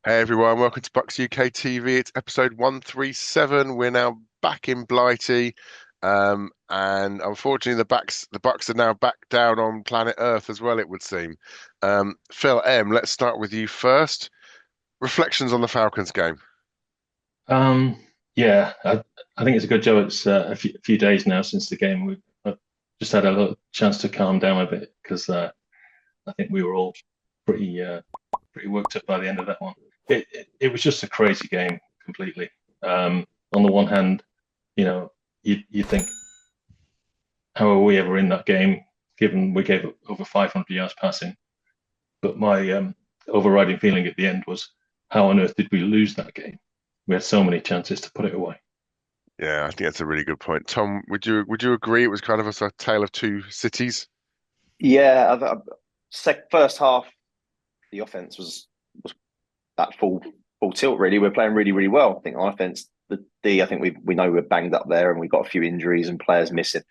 Hey everyone, welcome to Bucs UK TV. It's episode 137. We're now back in Blighty. And unfortunately the Bucs are now back down on planet Earth as well, it would seem. Phil M, let's start with you first. Reflections on the Falcons game. Um, yeah, I think it's a good job. It's a few days now since the game. I've just had a little chance to calm down a bit because I think we were all pretty pretty worked up by the end of that one. It was just a crazy game completely. On the one hand, you know, you think how are we ever in that game given we gave up over 500 yards passing? But my overriding feeling at the end was how on earth did we lose that game? We had so many chances to put it away. Yeah, I think that's a really good point. Tom, would you agree it was kind of a sort of tale of two cities? Yeah, first half the offense was that full tilt. Really, we're playing really well. I think our offense, the D, I think we know we're banged up there, and we got a few injuries and players missing.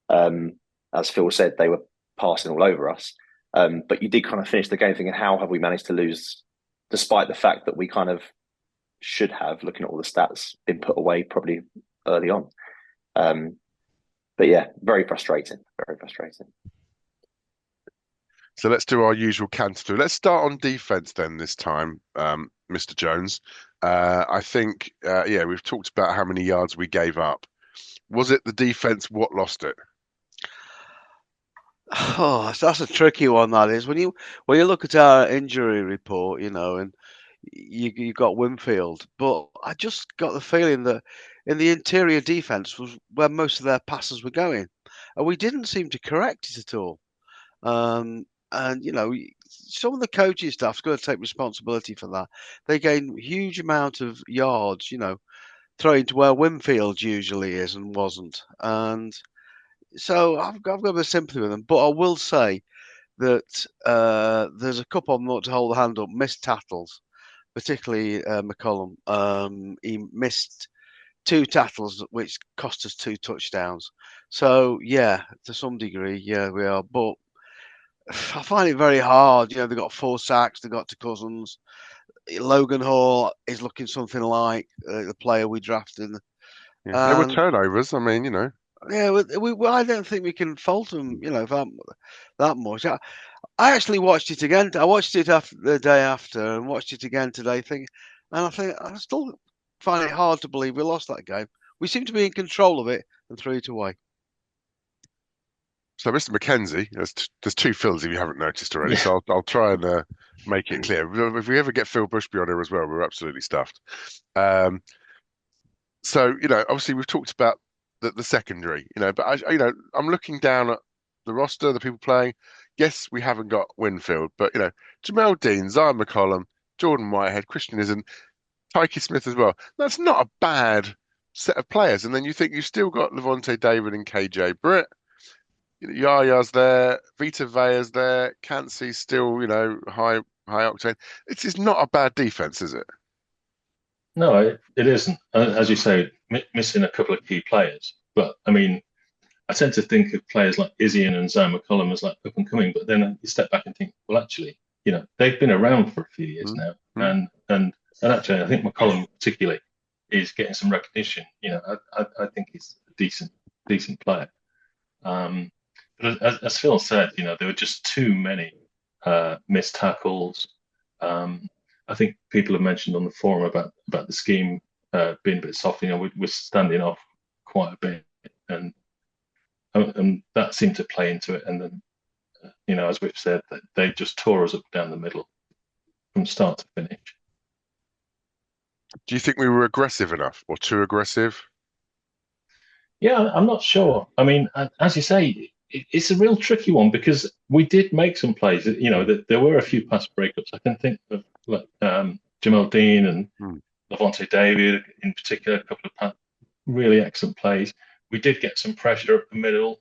Um, as Phil said, they were passing all over us. But you did kind of finish the game thinking, how have we managed to lose, despite the fact that we kind of should have, looking at all the stats, been put away probably early on. Um, but yeah, very frustrating. Very frustrating. So let's do our usual canter through. Let's start on defense then this time, Mr. Jones. I think, yeah, we've talked about how many yards we gave up. Was it the defense what lost it? Oh, that's a tricky one. That is when you look at our injury report, and you got Winfield, but I just got the feeling that in the interior defense was where most of their passes were going, and we didn't seem to correct it at all. And some of the coaching staff's got to take responsibility for that. They gain huge amount of yards, throwing to where Winfield usually is and wasn't, and so I've got a bit of sympathy with them, but I will say that there's a couple of them that to hold the hand up, missed tackles, particularly McCollum. He missed two tackles, which cost us two touchdowns. So yeah, to some degree, yeah, we are. But I find it very hard. They got four sacks. They got to Cousins. Logan Hall is looking something like the player we drafted, Yeah, there were and turnovers. I mean, yeah, I don't think we can fault them, that much. I actually watched it again. I watched it after the day after and watched it again today. I still find it hard to believe we lost that game. We seem to be in control of it and threw it away. so Mr. McKenzie, there's two Phils if you haven't noticed already. Yeah, So I'll try and make it clear. If we ever get Phil Bushby on here as well, we're absolutely stuffed. Um, so obviously we've talked about the secondary, but I'm looking down at the roster, the people playing. Yes, we haven't got Winfield, but Jamel Dean, Zion McCollum, Jordan Whitehead, Christian Isn't, Tyke Smith as well. That's not a bad set of players. And then you think you've still got Levante David and KJ Britt. Yaya's there, Vita Vea's there, Cansey's still, high octane. It's not a bad defense, is it? no, it isn't. As you say, missing a couple of key players. But I mean, I tend to think of players like Izzy and Zane McCollum as like up and coming. But then you step back and think, well, actually, they've been around for a few years Mm, now, mm. and actually, I think McCollum particularly is getting some recognition. I think he's a decent player. Um, but as Phil said, there were just too many missed tackles. Um, I think people have mentioned on the forum about the scheme being a bit soft. We're standing off quite a bit, and that seemed to play into it. And then, as we've said, that they just tore us up down the middle from start to finish. Do you think we were aggressive enough or too aggressive? Yeah, I'm not sure. I mean, as you say, it's a real tricky one because we did make some plays. There were a few pass breakups. I can think of like Jamal Dean and Hmm. Levante David in particular, a couple of really excellent plays. We did get some pressure up the middle.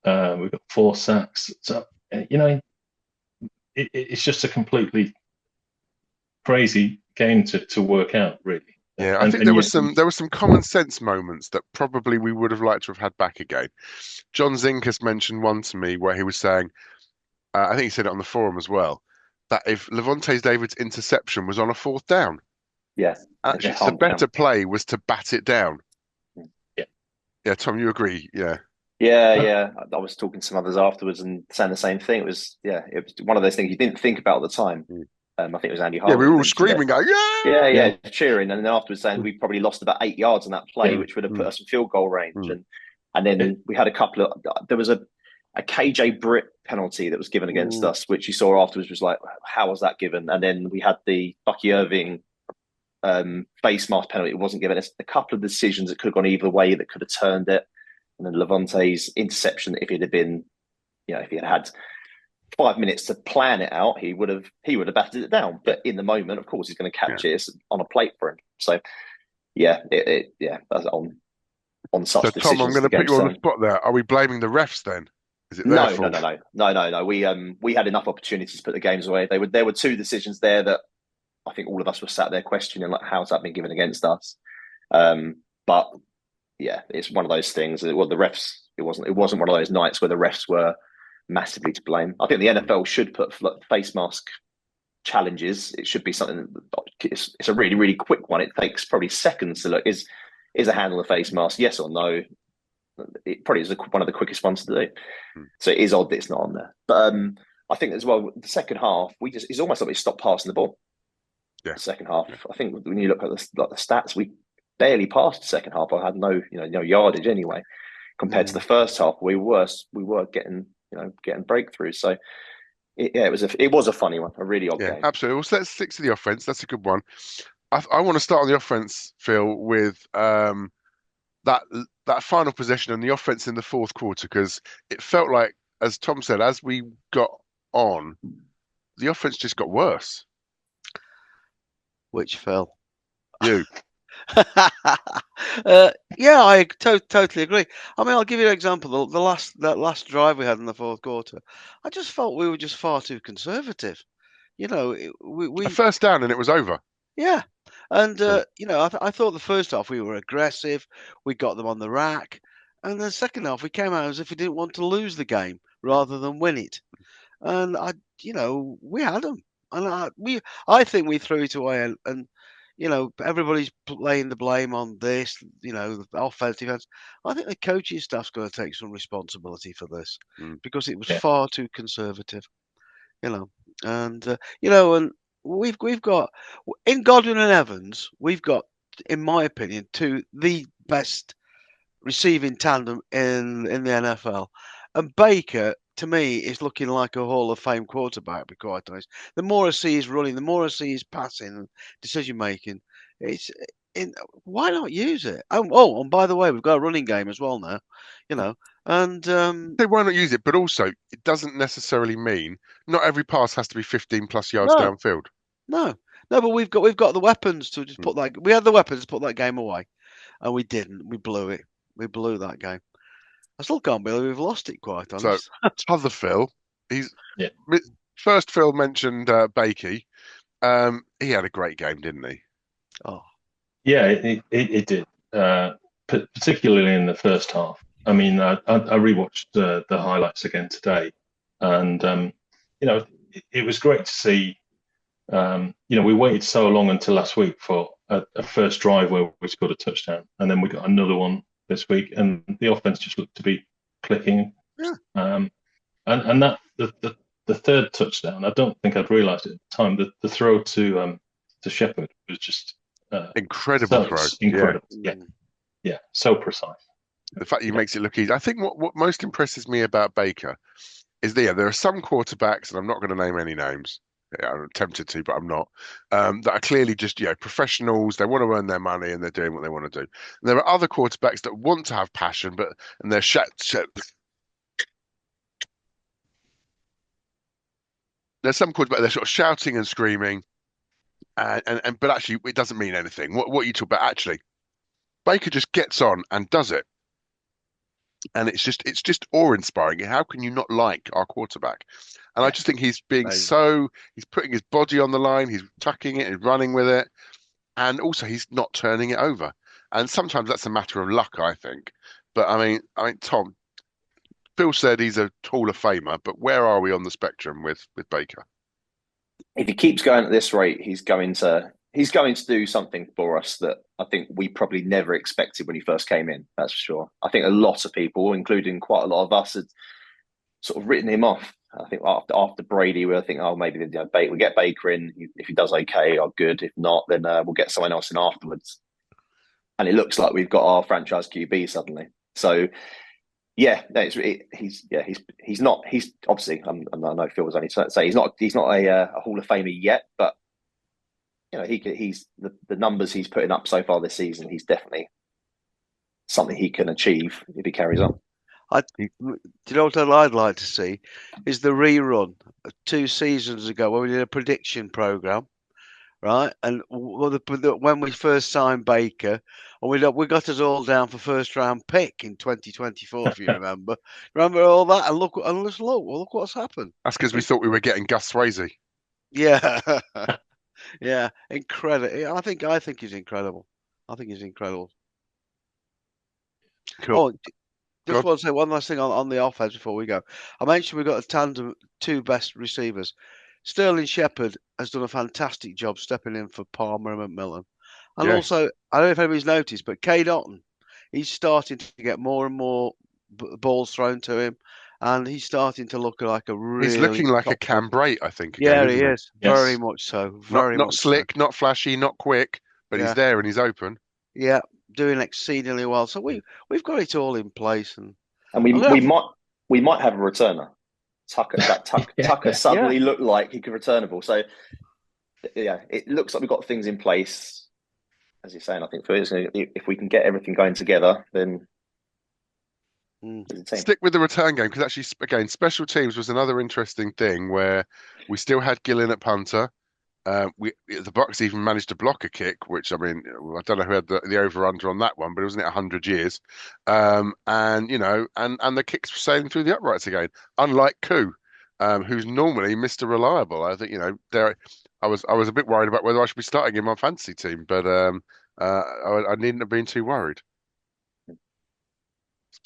We got four sacks. So, it's just a completely crazy game to work out, really. Yeah, I And think and you, there was some common sense moments that probably we would have liked to have had back again. John Zinkus mentioned one to me where he was saying, I think he said it on the forum as well. that if Levante David's interception was on a fourth down, Yeah, actually the 100%. better play was to bat it down. Yeah. Yeah, Tom, you agree? Yeah. Yeah, Uh, yeah. I was talking to some others afterwards and saying the same thing. It was one of those things you didn't think about at the time. Mm. I think it was Andy Yeah, we Harwood were who all mentioned it. screaming, going, Yeah, yeah! yeah. yeah, cheering, and then afterwards saying we probably lost about 8 yards on that play, Yeah. which would have put Mm, us in field goal range. mm, And It, then we had a couple of there was a KJ Britt penalty that was given against mm. us, which you saw afterwards was like, how was that given? And then we had the Bucky Irving face mask penalty. It wasn't given. Us a couple of decisions that could have gone either way that could have turned it. And then Levante's interception, if it had been, if he had 5 minutes to plan it out, he would have batted it down. But in the moment, of course, he's going to Yeah. catch it. It's on a plate for him. So yeah, that's on So, such Tom, I'm decisions going the to put game you on the turn. spot there. Are we blaming the refs then? Is it their No, no, fault? no, no, no, no, no. We had enough opportunities to put the games away. There were two decisions there that I think all of us were sat there questioning, like, how's that been given against us? But yeah, it's one of those things. Well, the refs. It wasn't one of those nights where the refs were massively to blame. I think the NFL should put face mask challenges. It should be something. It's a really, really quick one. It takes probably seconds to look. Is a hand on the face mask? Yes or no? It probably is one of the quickest ones to do. Mm. So it is odd that it's not on there. But I think as well, the second half, it's almost like we stopped passing the ball. Yeah. The second half, Yeah. I think when you look at the stats, we barely passed the second half. I had no yardage anyway compared to the first half. We were getting breakthroughs. So it was a funny one, a really odd Yeah, game. absolutely. Well, so let's stick to the offense. That's a good one. I want to start on the offense, Phil, with that final possession and the offense in the fourth quarter, because it felt like, as Tom said, as we got on, the offense just got worse. Which Phil? You. Yeah, I totally agree. I mean, I'll give you an example. That last drive we had in the fourth quarter, I just felt we were just far too conservative. You know, A we first down and it was over. yeah, and Yeah. I thought the first half we were aggressive, we got them on the rack, and the second half we came out as if we didn't want to lose the game rather than win it. And we had them, and I think we threw it away, and everybody's laying the blame on this, the offense, defense. I think the coaching staff's got to take some responsibility for this Mm. because it was Yeah. far too conservative, and we've got in Godwin and Evans, we've got, in my opinion, two the best receiving tandem in the NFL. And Baker, to me, is looking like a Hall of Fame quarterback, to be quite honest. The more I see he's running, the more I see he's passing, decision making. It's why not use it? And by the way, we've got a running game as well now, and They why not use it, but also it doesn't necessarily mean not every pass has to be 15 plus yards no, downfield. no, no. But we've got the weapons to just put that. We had the weapons to put that game away, and we didn't. We blew it. We blew that game. I still can't believe we've lost it, quite So, honest. other Phil, Yeah. first Phil mentioned Bakey. He had a great game, didn't he? Oh, Yeah, it did, particularly in the first half. I mean, I rewatched the highlights again today, and it was great to see. We waited so long until last week for a first drive where we scored a touchdown, and then we got another one this week, and the offense just looked to be clicking. Yeah. And that the third touchdown, I don't think I'd realised it at the time. The throw to Shepherd was just Incredible throw. incredible. mm. Yeah, so precise. The fact he makes it look easy. I think what most impresses me about Baker is there are some quarterbacks, and I'm not going to name any names. Yeah, I'm tempted to, but I'm not. That are clearly just professionals. They want to earn their money and they're doing what they want to do. And there are other quarterbacks that want to have passion, and they're there's some quarterbacks they're sort of shouting and screaming, and but actually it doesn't mean anything. What you talk about actually, Baker just gets on and does it. And it's just awe-inspiring. How can you not like our quarterback? And I just think he's he's putting his body on the line, he's tucking it, he's running with it, and also he's not turning it over. And sometimes that's a matter of luck, I think. But I mean, Tom, Phil said he's a Hall of Famer, but where are we on the spectrum with Baker? if he keeps going at this rate, he's going to do something for us that I think we probably never expected when he first came in. That's for sure. I think a lot of people, including quite a lot of us, had sort of written him off. I think after Brady, we think, oh, maybe we'll get Baker in. If he does okay, oh, good. If not, then we'll get someone else in afterwards. And it looks like we've got our franchise QB suddenly. So yeah, no, he's not. He's obviously. I know Phil was only say he's not a Hall of Famer yet, but he's the numbers he's putting up so far this season. He's definitely something he can achieve if he carries on. Do you know what I'd like to see is the rerun of 2 seasons ago when we did a prediction program, right? And when we first signed Baker, and we got us all down for first round pick in 2024, if you remember. Remember all that? And look what's happened. That's because we thought we were getting Gus Swayze. Yeah, yeah, incredible. I think he's incredible. I think he's incredible. Cool. Oh, just want to say one last thing on the offense before we go. I mentioned we've got a tandem, 2 best receivers. Sterling Shepard has done a fantastic job stepping in for Palmer and McMillan. And Yeah. also, I don't know if anybody's noticed, but Cade Otton, he's starting to get more and more balls thrown to him. And he's starting to look like a really He's looking like a Cam Brate, I think. Again, he is. Yes. Very much so. Very not much slick, so. not flashy, not quick, but he's there and he's open. Yeah, doing exceedingly well. So we've got it all in place, and we might have a returner. Tucker suddenly looked like he could returnable. So yeah, it looks like we've got things in place. As you're saying, I think if we can get everything going together, then stick with the return game, because actually, again, special teams was another interesting thing where we still had Gillen at punter. The Bucs even managed to block a kick, which, I mean, I don't know who had the over under on that one, but wasn't it 100 years? And the kicks were sailing through the uprights again, unlike Koo, who's normally Mr. Reliable. I think I was a bit worried about whether I should be starting him on fantasy team, but I needn't have been too worried.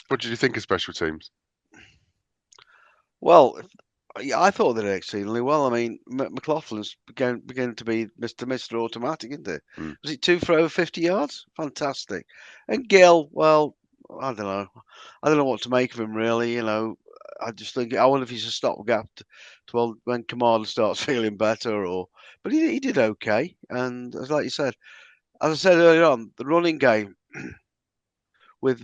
What did you think of special teams? Well, yeah, I thought they did exceedingly well. I mean, McLaughlin's beginning to be Mr. Automatic, isn't it? Was it 2 for over 50 yards? Fantastic. And Gill, well, I don't know. I don't know what to make of him, really. I just think, I wonder if he's a stopgap when Kamada starts feeling better, but he did okay. And like you said, as I said earlier on, the running game with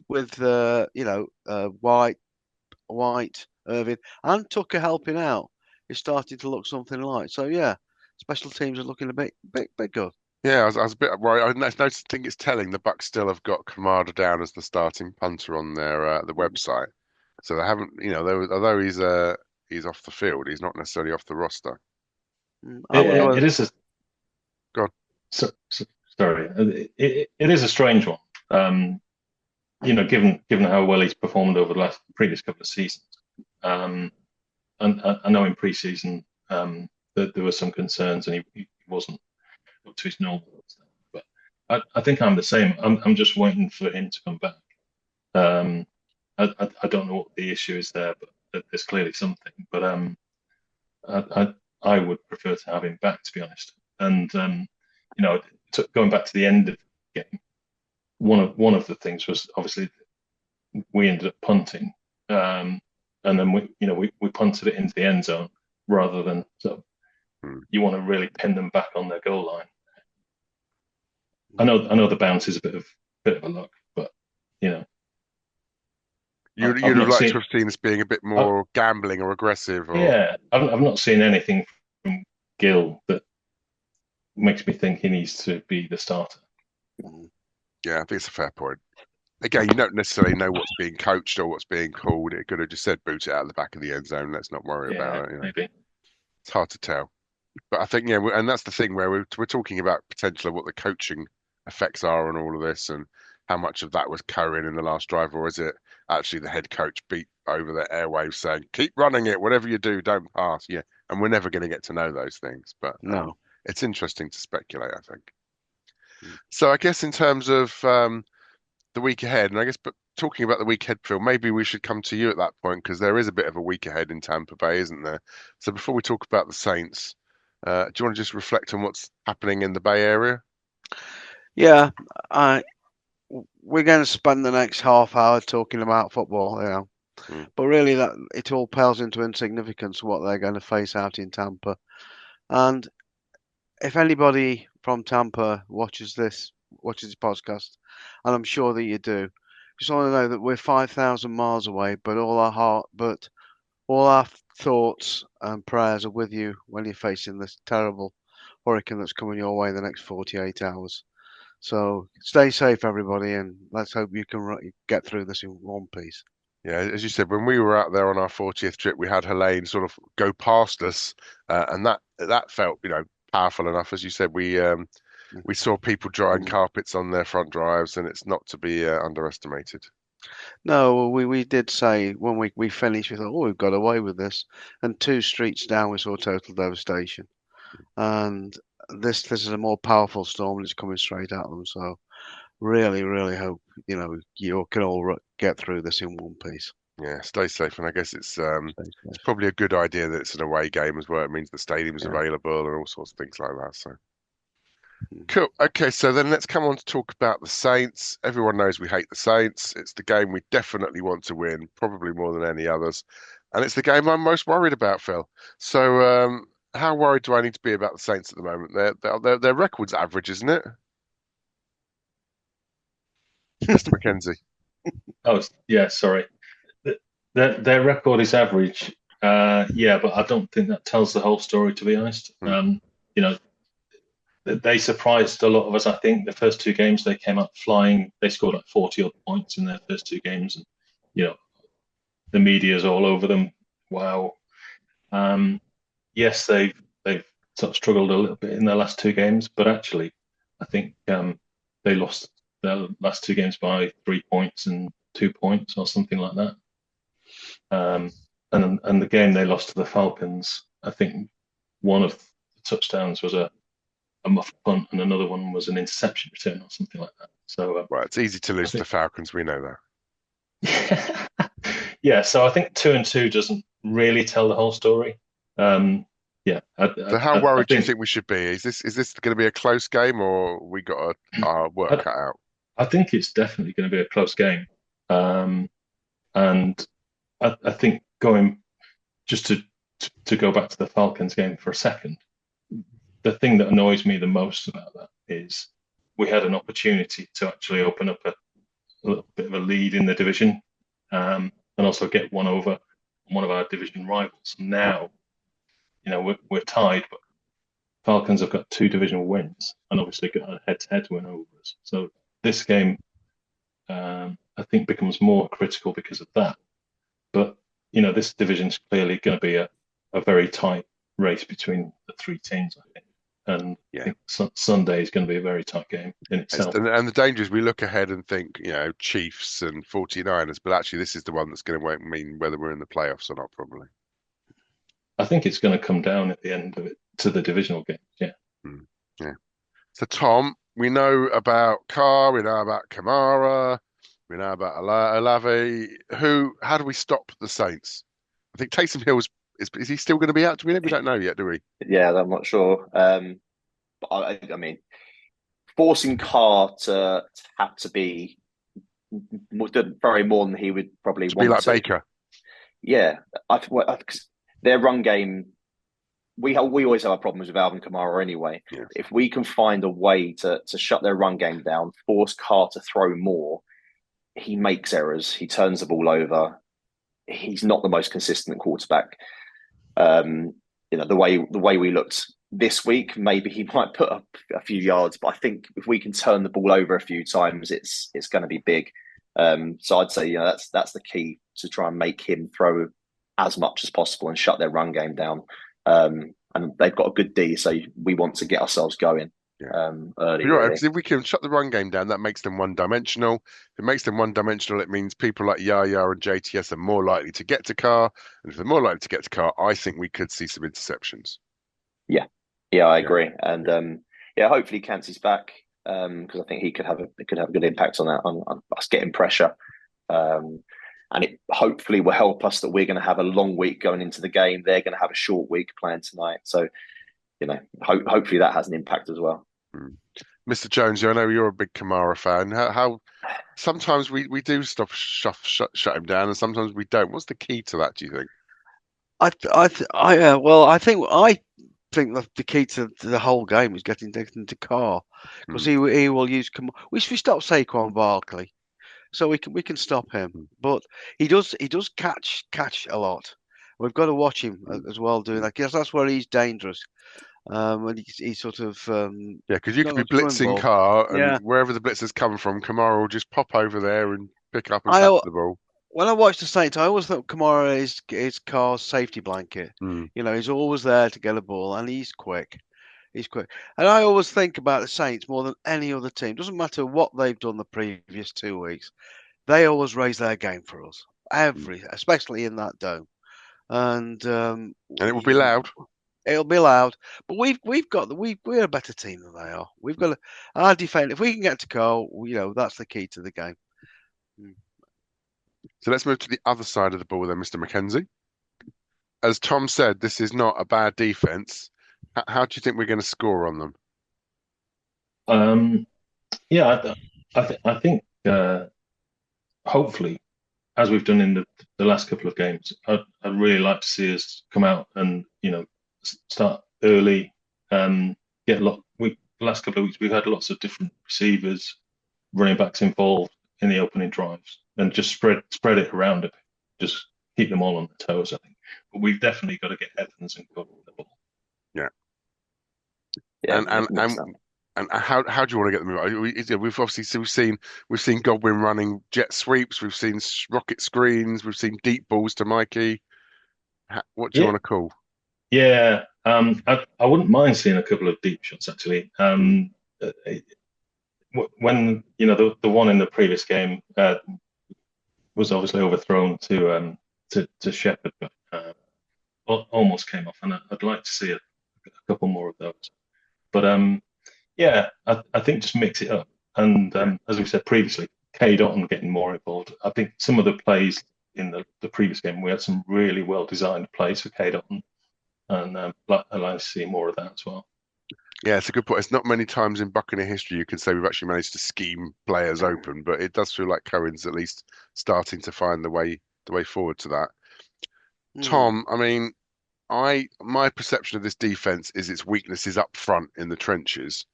White, Irvin, and Tucker helping out is starting to look something like. So yeah, special teams are looking a bit good. Yeah, I was a bit worried. I think it's telling the Bucs still have got Kamada down as the starting punter on their the website, so they haven't. Although he's off the field, he's not necessarily off the roster. It is a God. Sorry, it is a strange one. Given how well he's performed over the previous couple of seasons. And I know in pre-season that there were some concerns and he wasn't up to his normal stuff. But I think I'm the same. I'm just waiting for him to come back. I don't know what the issue is there, but there's clearly something. But I would prefer to have him back, to be honest. And going back to the end of the game, one of the things was obviously we ended up punting, and then we punted it into the end zone rather than you want to really pin them back on their goal line. I know the bounce is a bit of a luck, but you'd have liked to have seen this being a bit more gambling or aggressive. Yeah, I've not seen anything from Gill that makes me think he needs to be the starter. Yeah, I think it's a fair point. Again, you don't necessarily know what's being coached or what's being called. It could have just said boot it out of the back of the end zone. Let's not worry about it. Maybe. It's hard to tell. But I think, and that's the thing where we're talking about potential of what the coaching effects are on all of this and how much of that was Cohen in the last drive, or is it actually the head coach beat over the airwaves saying, keep running it, whatever you do, don't pass. Yeah, and we're never going to get to know those things. But no, it's interesting to speculate, I think. So I guess in terms of the week ahead, and I guess, but talking about the week ahead, Phil, maybe we should come to you at that point because there is a bit of a week ahead in Tampa Bay, isn't there? So before we talk about the Saints, Do you want to just reflect on what's happening in the Bay Area? Yeah, I we're going to spend the next half hour talking about football, Mm. but really that it all pales into insignificance what they're going to face out in Tampa. And if anybody from Tampa watches this podcast, and I'm sure that you do, just want to know that we're 5,000 miles away, but all our thoughts and prayers are with you when you're facing this terrible hurricane that's coming your way in the next 48 hours. So stay safe, everybody, and let's hope you can get through this in one piece. Yeah, as you said, when we were out there on our 40th trip, we had Helene sort of go past us, and that felt, powerful enough. As you said, we saw people drying carpets on their front drives, and it's not to be underestimated. No, we did say when we finished, we thought, oh, we've got away with this. And 2 streets down, we saw total devastation. And this is a more powerful storm, and it's coming straight at them. So really, really hope you can all get through this in one piece. Yeah, stay safe, and I guess it's Stay it's safe. probably a good idea that it's an away game as well. It means the stadium's Yeah. available and all sorts of things like that. So cool. Okay, so then let's come on to talk about the Saints. Everyone knows we hate the Saints. It's the game we definitely want to win, probably more than any others, and it's the game I'm most worried about, Phil. So how worried do I need to be about the Saints at the moment? Their record's average, isn't it, Mr. McKenzie? Oh, yeah, sorry. Their record is average. Yeah, but I don't think that tells the whole story, to be honest. Hmm. You know, they surprised a lot of us. I think the first 2 games they came up flying. They scored like 40 odd points in their first 2 games, and you know the media's all over them. Wow. Yes, they've sort of struggled a little bit in their last 2 games, but actually, I think they lost their last 2 games by 3 points and 2 points or something like that. And the game they lost to the Falcons, I think one of the touchdowns was a muff punt and another one was an interception return or something like that. So Well, it's easy to I lose to the think, Falcons. We know that. yeah. So I think 2-2 doesn't really tell the whole story. Yeah, So how I worried do you think think we should be? Is this going to be a close game, or we got our work I, cut out? I think it's definitely going to be a close game. And I think going just to go back to the Falcons game for a second, the thing that annoys me the most about that is we had an opportunity to actually open up a little bit of a lead in the division, and also get one over one of our division rivals. Now, we're tied, but Falcons have got 2 divisional wins and obviously got a head-to-head win over us. So this game, I think, becomes more critical because of that. But this division's clearly going to be a very tight race between the 3 teams, I think. And I Yeah. think Sunday is going to be a very tight game in itself. And the danger is we look ahead and think, Chiefs and 49ers, but actually this is the one that's going to mean whether we're in the playoffs or not, probably. I think it's going to come down at the end of it to the divisional games. Yeah. Yeah. So Tom, we know about Carr, we know about Kamara, we know about Olave. How do we stop the Saints? I think Taysom Hill is he still going to be out? We don't know yet, do we? Yeah, I'm not sure. But I mean, forcing Carr to have to be very more than he would probably To be want like to. Baker. Yeah, their run game. We always have our problems with Alvin Kamara anyway. Yeah. If we can find a way to shut their run game down, force Carr to throw more, he makes errors. He turns the ball over. He's not the most consistent quarterback. The way we looked this week, maybe he might put up a few yards, but I think if we can turn the ball over a few times, it's going to be big. So I'd say that's the key to try and make him throw as much as possible and shut their run game down. And they've got a good D, so we want to get ourselves going early. You're right, Really. because if we can shut the run game down, that makes them one-dimensional. If it makes them one-dimensional, it means people like Yaya and JTS are more likely to get to Carr. And if they're more likely to get to Carr, I think we could see some interceptions. Yeah, I agree. And hopefully Cansey's back because I think he could have a good impact on that on us getting pressure. And it hopefully will help us that we're going to have a long week going into the game. They're going to have a short week playing tonight. So, hopefully that has an impact as well. Mr. Jones, I know you're a big Kamara fan. How sometimes we do shut him down, and sometimes we don't. What's the key to that, do you think? Well, I think the key to the whole game is getting into Carr because he will use. We stopped Saquon Barkley, so we can stop him. But he does catch a lot. We've got to watch him as well doing that because that's where he's dangerous. And he's sort of Yeah, because you not could be got throwing blitzing ball. Carr, and Yeah, wherever the blitzers come from, Kamara will just pop over there and pick up and I catch al- the ball. when I watch the Saints, I always thought Kamara is Carr's safety blanket. Mm. He's always there to get a ball, and he's quick. He's quick. And I always think about the Saints more than any other team. Doesn't matter what they've done the previous 2 weeks. They always raise their game for us. Especially in that dome. And And it will be loud. it'll be loud. But we're a better team than they are. We've got our defense. If we can get to goal, that's the key to the game. So let's move to the other side of the ball then, Mr. McKenzie. As Tom said, this is not a bad defense. How do you think we're going to score on them? Yeah, I think hopefully, as we've done in the last couple of games, I'd really like to see us come out and start early. Get a lot. The last couple of weeks we've had lots of different receivers, running backs involved in the opening drives, and just spread it around a bit. Just keep them all on their toes, I think. But we've definitely got to get Evans and Cook with the ball. Yeah. Yeah, And how do you want to get them moving? We've obviously we've seen Godwin running jet sweeps. We've seen rocket screens. We've seen deep balls to Mikey. What do you Yeah, want to call? yeah. I wouldn't mind seeing a couple of deep shots actually. When the one in the previous game was obviously overthrown to Shepherd, but almost came off, and I'd like to see a couple more of those. But yeah, I think just mix it up, and as we said previously, K. Dotton getting more involved. I think some of the plays in the previous game, we had some really well designed plays for K. Dotton, and I'd like to see more of that as well. Yeah, it's a good point. It's not many times in Buccaneer history you can say we've actually managed to scheme players open, but it does feel like Cohen's at least starting to find the way forward to that. Tom, I mean, my perception of this defense is its weaknesses up front in the trenches,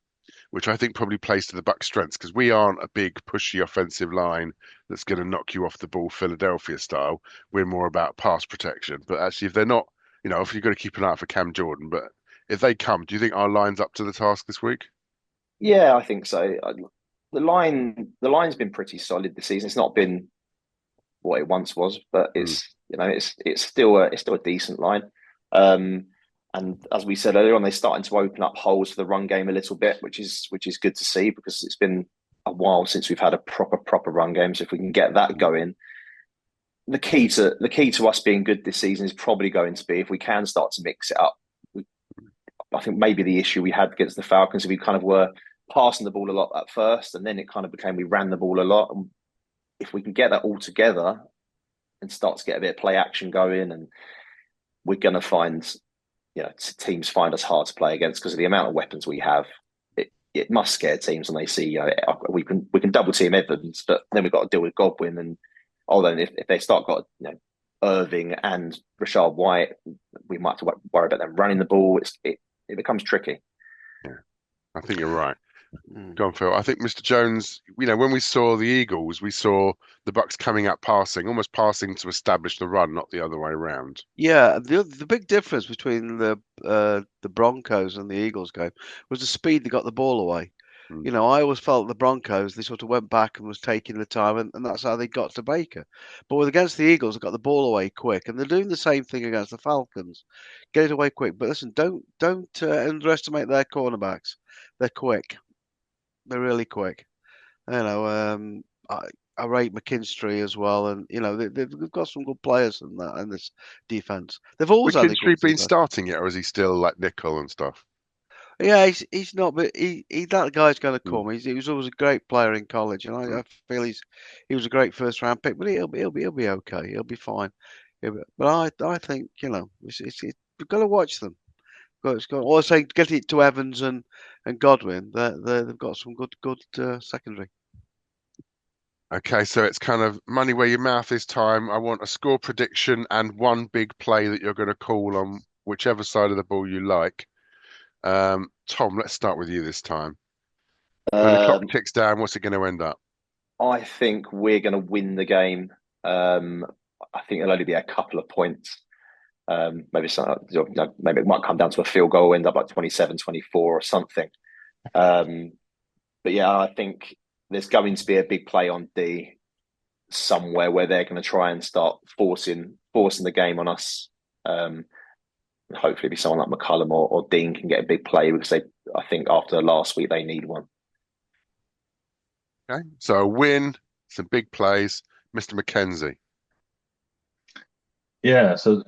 which I think probably plays to the Bucs' strengths because we aren't a big pushy offensive line that's going to knock you off the ball Philadelphia style. We're more about pass protection. But actually, if they're not, if you've got to keep an eye out for Cam Jordan, but if they come, do you think our line's up to the task this week? Yeah, I think so. The line's been pretty solid this season. It's not been what it once was, but it's still a decent line. And as we said earlier on, they're starting to open up holes for the run game a little bit, which is good to see because it's been a while since we've had a proper run game. So if we can get that going, the key to us being good this season is probably going to be if we can start to mix it up. I think maybe the issue we had against the Falcons, we kind of were passing the ball a lot at first, and then it kind of became we ran the ball a lot. And if we can get that all together and start to get a bit of play action going, and we're going to find, teams find us hard to play against because of the amount of weapons we have. It must scare teams when they see, we can double team Evans, but then we've got to deal with Godwin, and then if they start got Irving and Rashad White, we might have to worry about them running the ball. It becomes tricky. Yeah, I think you're right. Go on, Phil. I think Mr. Jones, when we saw the Eagles, we saw the Bucs coming up almost passing to establish the run, not the other way around. Yeah, the big difference between the Broncos and the Eagles game was the speed they got the ball away. I always felt the Broncos, they sort of went back and was taking the time, and that's how they got to Baker. But against the Eagles, they got the ball away quick, and they're doing the same thing against the Falcons. Get it away quick. But listen, don't underestimate their cornerbacks. They're quick. They're really quick. I rate McKinstry as well, and they've got some good players in this defense. They've always had a McKinstry good been defense. starting yet, or is he still like nickel and stuff? Yeah, he's not, but he that guy's going to come. He was always a great player in college, and I feel he was a great first round pick. But he'll be okay. He'll be fine. But I think we've got to watch them. Or say get it to Evans and Godwin. They've got some good secondary. Okay, so it's kind of money where your mouth is time. I want a score prediction and one big play that you're going to call on whichever side of the ball you like. Tom, let's start with you this time. When the clock Um, ticks down, what's it going to end up? I think we're going to win the game. I think it'll only be a couple of points. Maybe maybe it might come down to a field goal, end up like 27-24 or something. But yeah, I think there's going to be a big play on D somewhere where they're going to try and start forcing the game on us. Hopefully, be someone like McCullum or Dean can get a big play because I think after last week they need one. Okay, so a win, some big plays. Mr. McKenzie. Yeah, so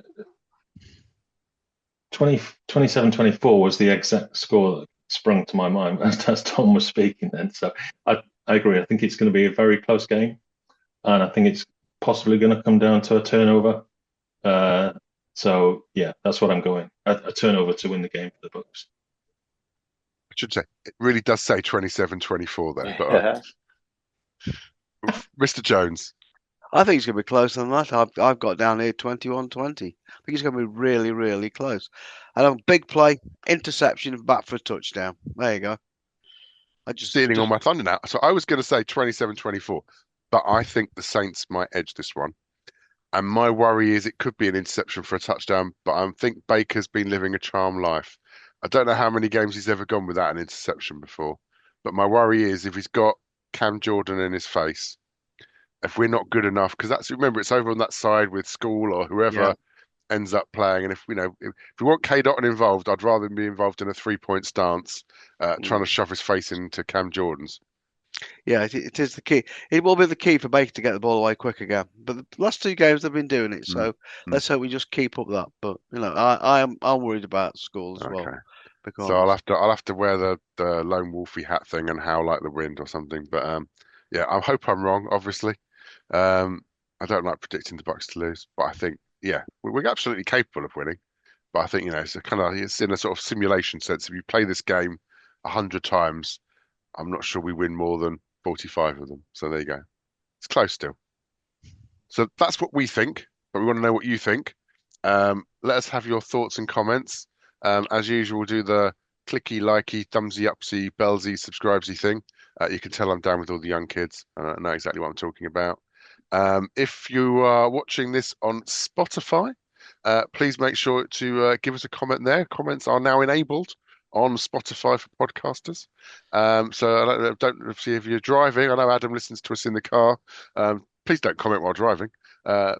27-24 was the exact score that sprung to my mind as Tom was speaking then. So I agree. I think it's going to be a very close game. And I think it's possibly going to come down to a turnover. So yeah, that's what I'm going. A turnover to win the game for the Bucs. I should say, it really does say 27-24 there, but Yeah. Mr. Jones. I think it's going to be closer than that. I've got down here 21-20. I think it's going to be really, really close. And a big play, interception, back for a touchdown. There you go. Stealing all my thunder now. So I was going to say 27-24, but I think the Saints might edge this one. And my worry is it could be an interception for a touchdown, but I think Baker's been living a charmed life. I don't know how many games he's ever gone without an interception before, but my worry is if he's got Cam Jordan in his face, if we're not good enough, because remember, it's over on that side with School or whoever Yeah. ends up playing. And if we want K Dotton involved, I'd rather him be involved in a 3-point stance, trying to shove his face into Cam Jordan's. Yeah, it is the key. It will be the key for Baker to get the ball away quick again. But the last two games they've been doing it, so let's hope we just keep up that. But I'm worried about School as well. Okay. So Because I'll have to wear the lone wolfy hat thing and howl like the wind or something. But yeah, I hope I'm wrong. Obviously, I don't like predicting the Bucs to lose, but I think we're absolutely capable of winning. But I think it's in a sort of simulation sense. If you play this game 100 times, I'm not sure we win more than 45 of them. So there you go. It's close still. So that's what we think, but we want to know what you think. Let us have your thoughts and comments. As usual, we'll do the clicky, likey, thumbsy, upsy, bellsy, subscribesy thing. You can tell I'm down with all the young kids. I know exactly what I'm talking about. If you are watching this on Spotify, please make sure to give us a comment there. Comments are now enabled on Spotify for podcasters. So I don't see if you're driving. I know Adam listens to us in the car. Please don't comment while driving.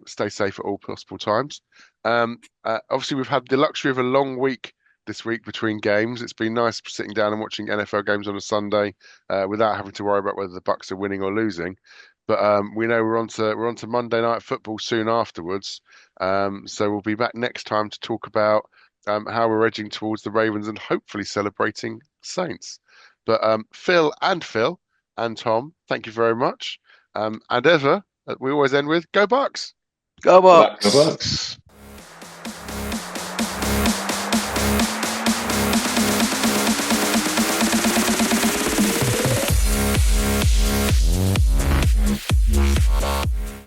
Stay safe at all possible times. Obviously, we've had the luxury of a long week this week between games. It's been nice sitting down and watching NFL games on a Sunday without having to worry about whether the Bucs are winning or losing. But we know we're on to Monday Night Football soon afterwards. So we'll be back next time to talk about how we're edging towards the Ravens and hopefully celebrating Saints. But Phil and Tom, thank you very much. And ever, we always end with Go Bucs! go Go Bucs! Go Bucs. Bucs.